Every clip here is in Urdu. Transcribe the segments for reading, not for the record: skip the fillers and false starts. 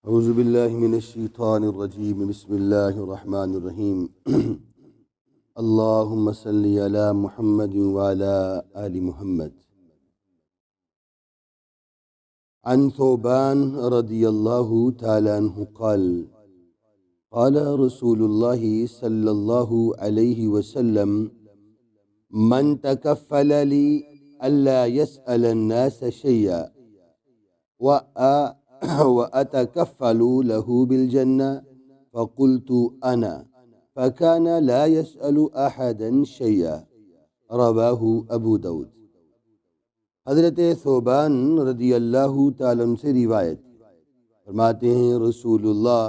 اعوذ باللہ من الشیطان الرجیم بسم اللہ الرحمن الرحیم اللہم صلی علی محمد وعلی آل محمد۔ عن ثوبان رضی اللہ تعالی عنہ قال قال رسول اللہ صلی اللہ علیہ وسلم من تکفل لی الا يسأل الناس شیئا وأتكفل له بالجنة فقلت أنا فكان لا يسأل أحدا شيئا رواہ ابو داود۔ حضرت ثوبان رضی اللہ تعالیٰ عنہ سے روایت فرماتے ہیں رسول اللہ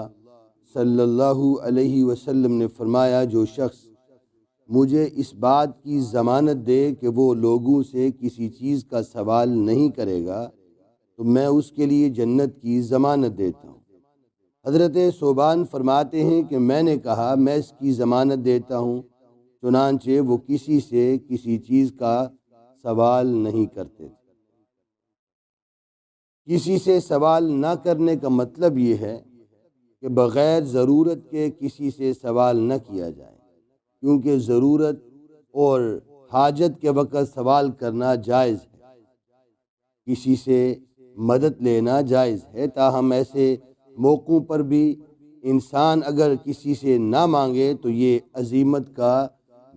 صلی اللہ علیہ وسلم نے فرمایا، جو شخص مجھے اس بات کی ضمانت دے کہ وہ لوگوں سے کسی چیز کا سوال نہیں کرے گا تو میں اس کے لیے جنت کی ضمانت دیتا ہوں۔ حضرت ثوبان فرماتے ہیں کہ میں نے کہا میں اس کی ضمانت دیتا ہوں، چنانچہ وہ کسی سے کسی چیز کا سوال نہیں کرتے تھے۔ کسی سے سوال نہ کرنے کا مطلب یہ ہے کہ بغیر ضرورت کے کسی سے سوال نہ کیا جائے، کیونکہ ضرورت اور حاجت کے وقت سوال کرنا جائز ہے، کسی سے مدد لینا جائز ہے، تاہم ایسے موقعوں پر بھی انسان اگر کسی سے نہ مانگے تو یہ عظمت کا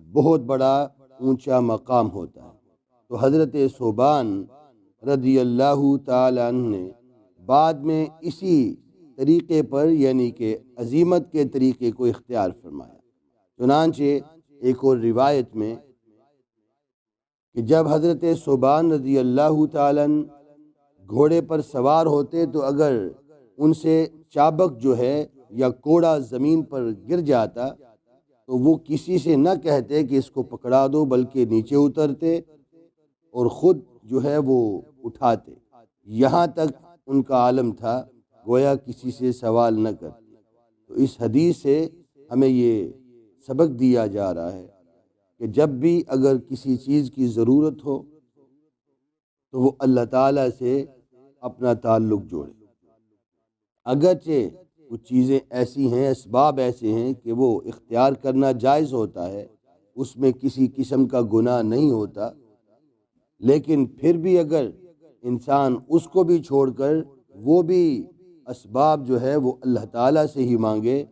بہت بڑا اونچا مقام ہوتا ہے۔ تو حضرت ثوبان رضی اللہ تعالی عنہ نے بعد میں اسی طریقے پر یعنی کہ عظمت کے طریقے کو اختیار فرمایا۔ چنانچہ ایک اور روایت میں کہ جب حضرت ثوبان رضی اللہ تعالی عنہ گھوڑے پر سوار ہوتے تو اگر ان سے چابک جو ہے یا کوڑا زمین پر گر جاتا تو وہ کسی سے نہ کہتے کہ اس کو پکڑا دو، بلکہ نیچے اترتے اور خود جو ہے وہ اٹھاتے، یہاں تک ان کا عالم تھا، گویا کسی سے سوال نہ کرتے۔ تو اس حدیث سے ہمیں یہ سبق دیا جا رہا ہے کہ جب بھی اگر کسی چیز کی ضرورت ہو تو وہ اللہ تعالیٰ سے اپنا تعلق جوڑے، اگرچہ کچھ چیزیں ایسی ہیں، اسباب ایسے ہیں کہ وہ اختیار کرنا جائز ہوتا ہے، اس میں کسی قسم کا گناہ نہیں ہوتا، لیکن پھر بھی اگر انسان اس کو بھی چھوڑ کر وہ بھی اسباب جو ہے وہ اللہ تعالیٰ سے ہی مانگے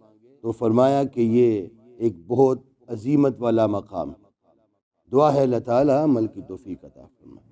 تو فرمایا کہ یہ ایک بہت عظمت والا مقام ہے۔ دعا ہے اللہ تعالیٰ عمل کی توفیق عطا فرمائے۔